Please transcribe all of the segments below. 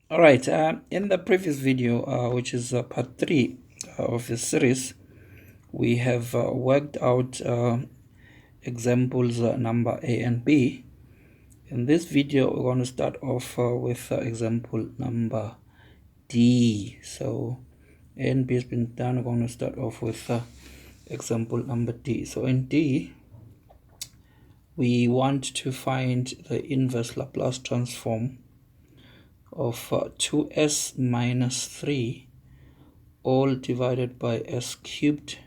All right, in the previous video, which is part 3 of this series, we have worked out examples number A and B. In this video, we're going to start off with example number D. So A and B has been done. We're going to start off with example number D. So in D, we want to find the inverse Laplace transform of 2s minus 3 all divided by s cubed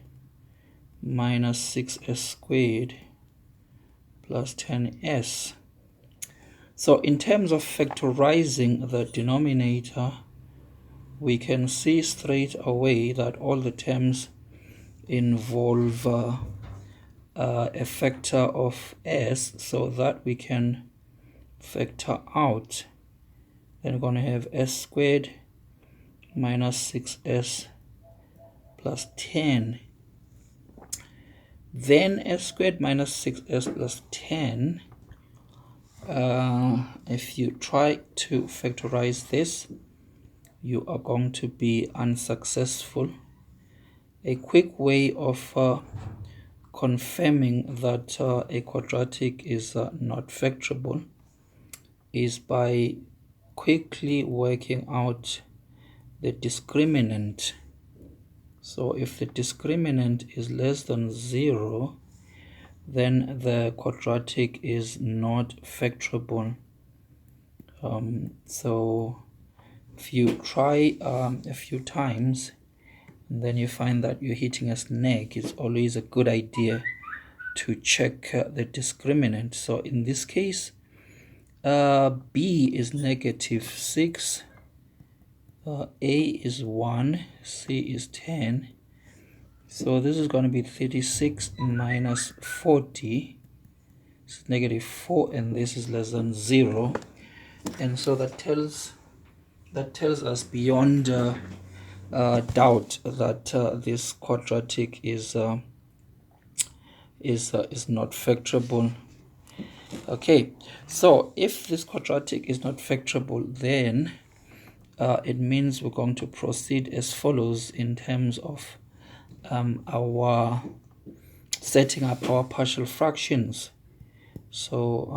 minus 6s squared plus 10s. So in terms of factorizing the denominator, we can see straight away that all the terms involve a factor of s, so that we can factor out. Then we're going to have s squared minus 6s plus 10. Then s squared minus 6s plus 10. If you try to factorize this, you are going to be unsuccessful. A quick way of confirming that a quadratic is not factorable is by quickly working out the discriminant. So if the discriminant is less than 0, then the quadratic is not factorable. So if you try a few times and then you find that you're hitting a snag, it's always a good idea to check the discriminant. So in this case, B is -6, A is 1, C is 10. So this is going to be 36 minus 40. It's -4, and this is less than 0. And so that tells us beyond doubt that this quadratic is not factorable. Okay, so if this quadratic is not factorable, then it means we're going to proceed as follows in terms of our setting up our partial fractions. So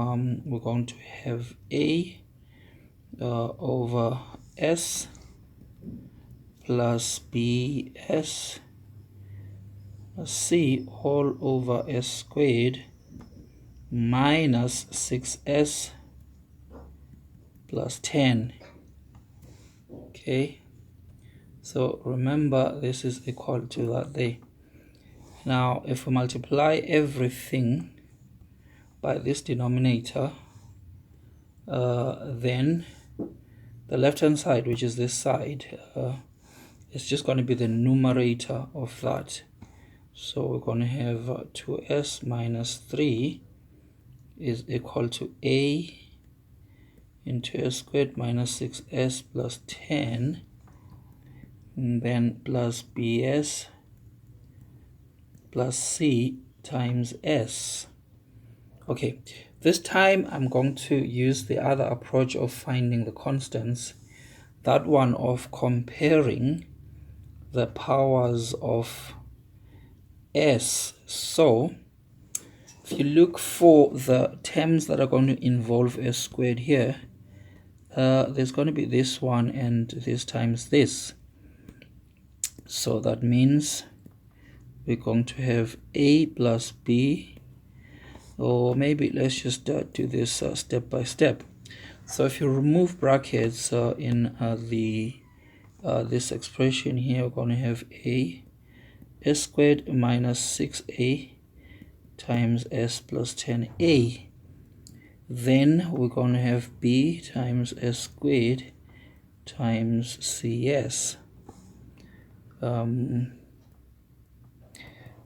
we're going to have A over S plus BS C all over S squared minus 6s plus 10. Okay, so remember this is equal to that there. Now if we multiply everything by this denominator, then the left hand side, which is this side, is just going to be the numerator of that. So we're going to have 2s minus 3 is equal to A into s squared minus 6s plus 10, and then plus bs plus c times s. Okay, this time I'm going to use the other approach of finding the constants, that one of comparing the powers of s. So if you look for the terms that are going to involve s squared here, there's going to be this one and this times this. So that means we're going to have A plus B, or maybe let's just do this step by step. So if you remove brackets in this expression here, we're going to have A s squared minus 6a times s plus 10a. Then we're going to have B times s squared times cs.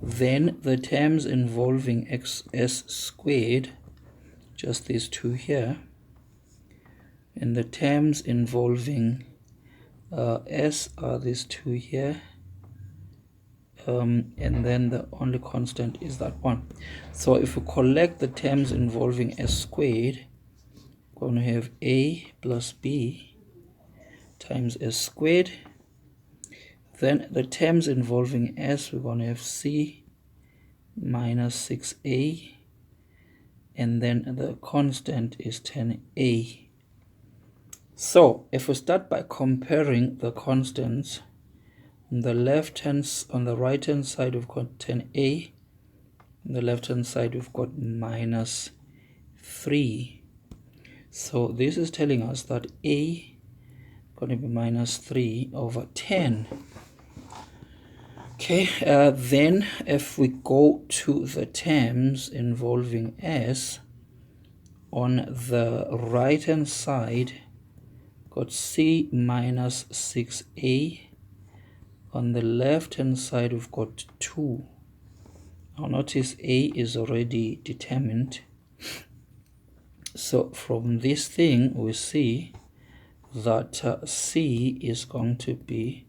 Then the terms involving s squared, just these two here, and the terms involving s are these two here, and then the only constant is that one. So if we collect the terms involving s squared, we're going to have a plus b times s squared. Then the terms involving s, we're going to have c minus 6a, and then the constant is 10a. So if we start by comparing the constants, on the right hand side we've got 10a, on the left hand side we've got minus 3. So this is telling us that a is going to be minus 3 over 10. Okay, then if we go to the terms involving s, on the right hand side got c minus 6a, on the left hand side we've got 2. Now notice a is already determined, so from this thing we see that c is going to be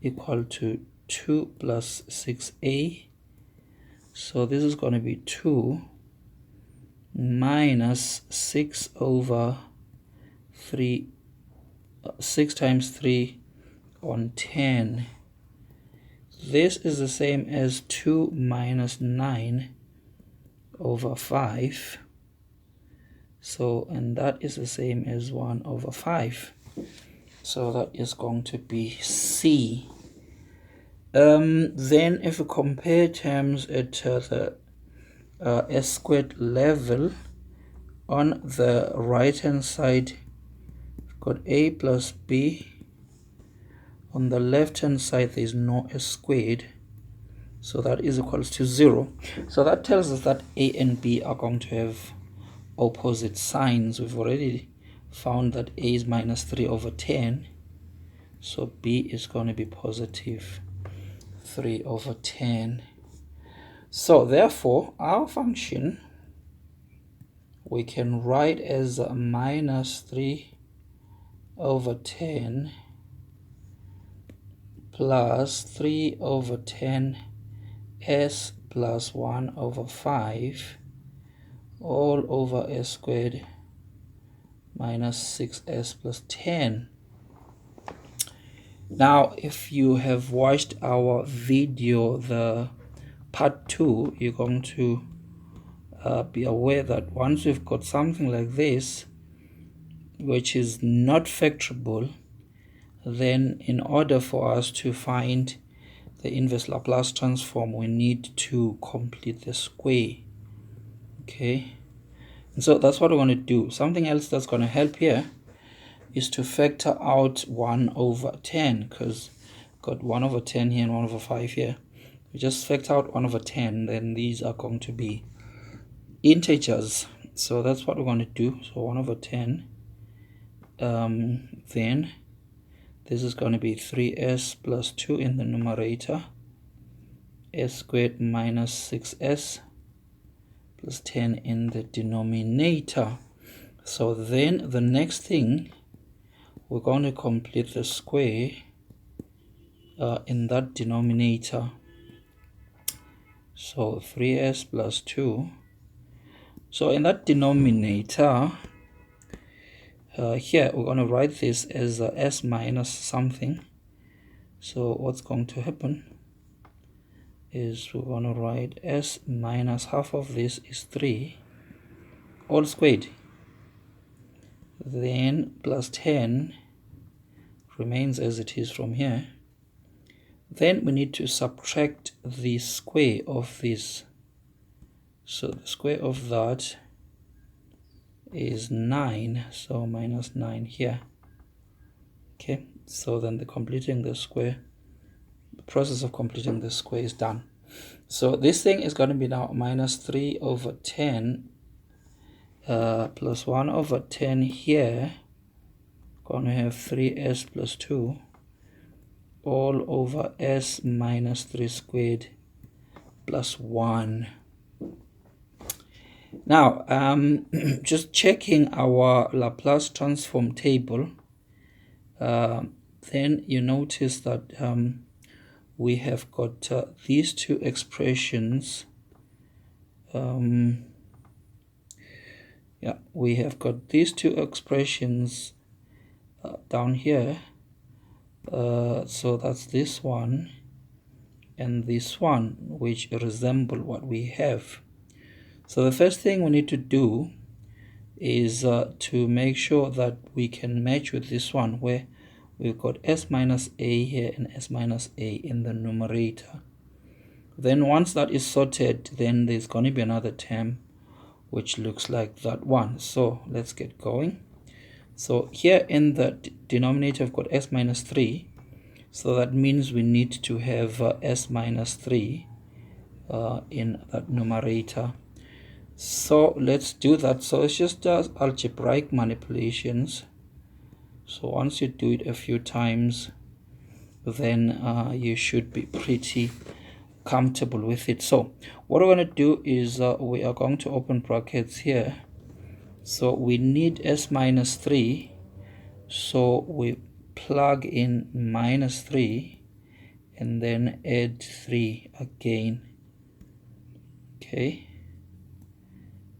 equal to 2 plus 6a. So this is going to be 2 minus 6 over 3, 6 times 3 on 10. This is the same as 2 minus 9 over 5. So, and that is the same as 1 over 5. So that is going to be c. Then if we compare terms at the s squared level, on the right hand side we've got a plus b, on the left hand side there is no s squared, so that is equals to 0. So that tells us that a and b are going to have opposite signs. We've already found that a is minus 3 over 10, so b is going to be positive 3 over 10. So therefore our function we can write as minus 3 over 10 plus 3 over 10 s plus 1 over 5 all over s squared minus 6s plus 10. Now if you have watched our video, the part 2, you're going to be aware that once we've got something like this which is not factorable, then in order for us to find the inverse Laplace transform we need to complete the square. Okay, and so that's what we're going to do. Something else that's going to help here is to factor out 1 over 10, because got 1 over 10 here and 1 over 5 here. We just factor out 1 over 10, then these are going to be integers. So that's what we're going to do. So 1 over 10, then this is going to be 3s plus 2 in the numerator, s squared minus 6s plus 10 in the denominator. So then the next thing, we're going to complete the square in that denominator. So 3s plus 2. So in that denominator, here we're going to write this as s minus something. So what's going to happen is we're going to write s minus half of this is 3 all squared, then plus 10 remains as it is from here. Then we need to subtract the square of this. So the square of that is 9, so minus 9 here. Okay, so then the process of completing the square is done. So this thing is going to be now minus 3 over 10 plus 1 over 10 here. Going to have 3s plus 2 all over s minus 3 squared plus 1. Now just checking our Laplace transform table, then you notice that we have got these two expressions. We have got these two expressions down here, So that's this one and this one, which resemble what we have. So the first thing we need to do is to make sure that we can match with this one, where we've got s minus a here and s minus a in the numerator. Then once that is sorted, then there's going to be another term which looks like that one. So let's get going. So here in the denominator I've got s minus 3, so that means we need to have s minus 3 in that numerator. So let's do that. So it's just algebraic manipulations. So once you do it a few times, then you should be pretty comfortable with it. So what we're going to do is we are going to open brackets here. So we need s minus 3, so we plug in minus 3 and then add 3 again. Okay,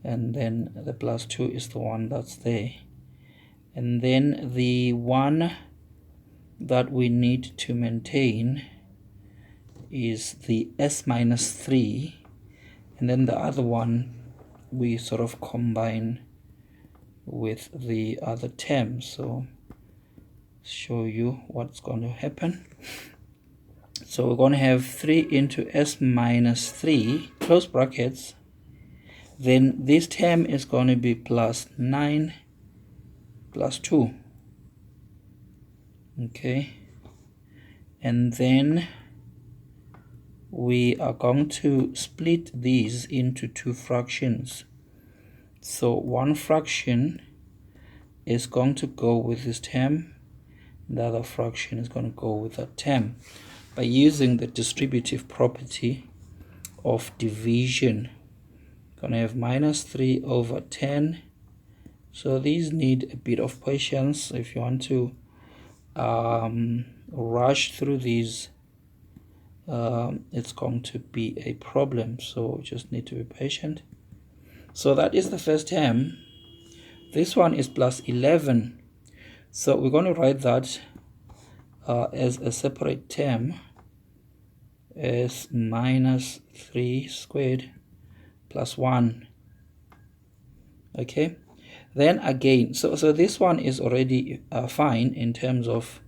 and then the plus 2 is the one that's there, and then the one that we need to maintain is the s minus 3, and then the other one we sort of combine with the other term. So show you what's going to happen. So we're going to have 3 into s minus 3, close brackets, then this term is going to be plus 9 plus 2. Okay, and then we are going to split these into two fractions. So one fraction is going to go with this term, the other fraction is going to go with that term, by using the distributive property of division. Going to have minus 3 over 10. So these need a bit of patience. If you want to rush through these, it's going to be a problem. So just need to be patient. So that is the first term. This one is plus 11. So we're going to write that as a separate term as minus 3 squared plus 1. Okay, then again, so this one is already fine in terms of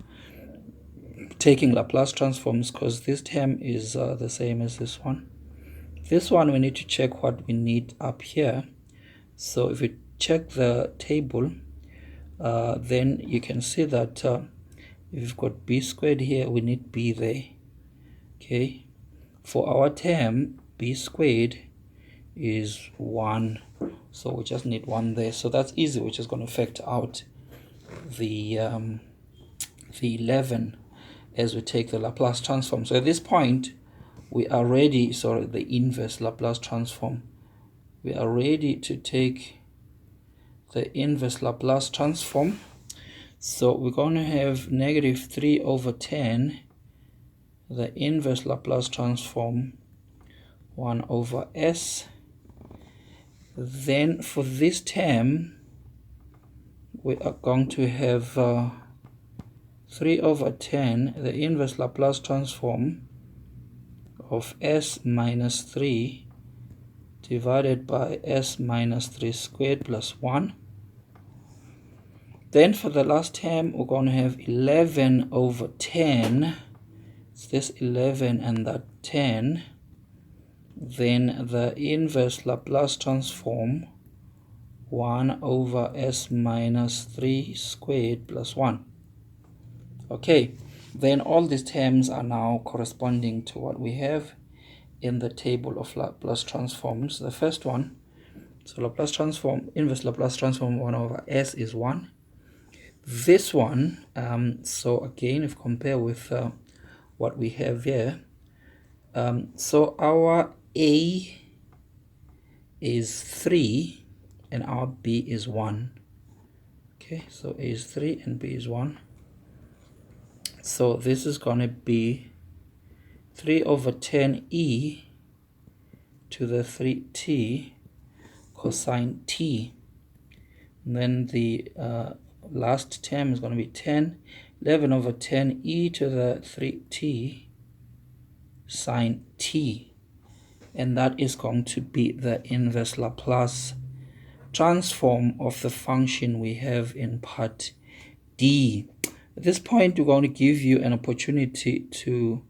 taking Laplace transforms, because this term is the same as this one. This one we need to check what we need up here. So if we check the table, then you can see that if you've got b squared here, we need b there. Okay, for our term b squared is 1, so we just need 1 there. So that's easy. We're just going to factor out the 11 as we take the Laplace transform. So at this point we are ready, sorry, the inverse Laplace transform, we are ready to take the inverse Laplace transform. So we're going to have negative 3 over 10, the inverse Laplace transform 1 over s. Then for this term we are going to have 3 over 10, the inverse Laplace transform of s minus 3 divided by s minus 3 squared plus 1. Then for the last term we're going to have 11 over 10. It's this 11 and that 10. Then the inverse Laplace transform 1 over s minus 3 squared plus 1. Okay, then all these terms are now corresponding to what we have in the table of Laplace transforms. The first one, so Laplace transform, inverse Laplace transform 1 over s is 1. This one, so again, if compare with what we have here, so our a is 3 and our b is 1. Okay, so a is 3 and b is 1. So this is going to be 3 over 10e to the 3t cosine t. And then the last term is going to be 10 11 over 10 e to the 3t sine t, and that is going to be the inverse Laplace transform of the function we have in part D. At this point, we're going to give you an opportunity to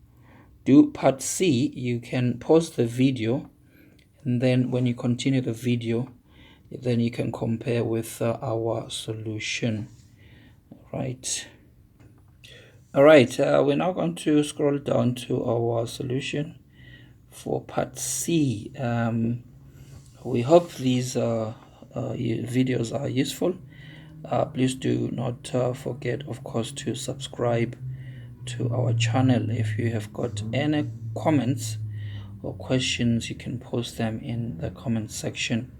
do part C. You can pause the video, and then when you continue the video, then you can compare with our solution. Right. All right, we're now going to scroll down to our solution for part C. We hope these videos are useful. Please do not forget, of course, to subscribe to our channel. If you have got any comments or questions, you can post them in the comment section.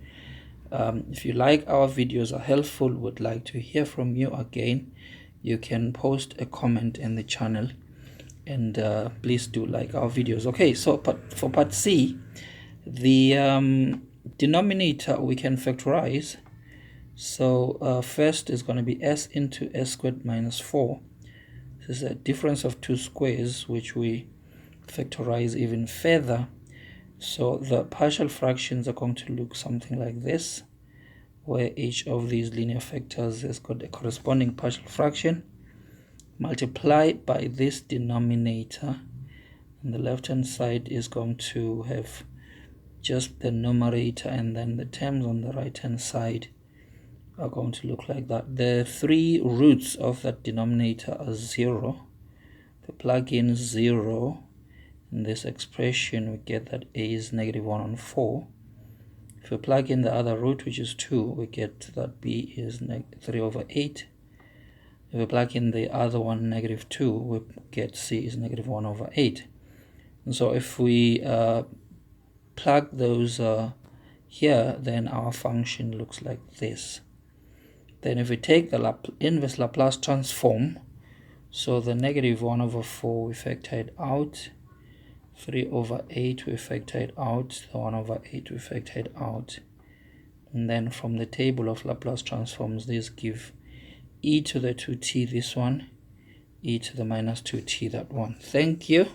If you like our videos are helpful, would like to hear from you again, you can post a comment in the channel, and please do like our videos. Okay, so for part C, the denominator we can factorize. So first is going to be s into s squared minus 4. This is a difference of two squares, which we factorize even further. So the partial fractions are going to look something like this, where each of these linear factors has got a corresponding partial fraction multiplied by this denominator, and the left hand side is going to have just the numerator, and then the terms on the right hand side are going to look like that. The three roots of that denominator are 0. If we plug in 0 in this expression, we get that a is -1 on 4. If we plug in the other root, which is 2, we get that b is 3 over 8. If we plug in the other one, -2, we get c is -1 over 8. And so if we plug those here, then our function looks like this. Then if we take the inverse Laplace transform, so the -1 over 4 we factor it out, 3 over 8 we factor it out, the 1 over 8 we factor it out, and then from the table of Laplace transforms, these give e to the 2t this one, e to the -2t that one. Thank you.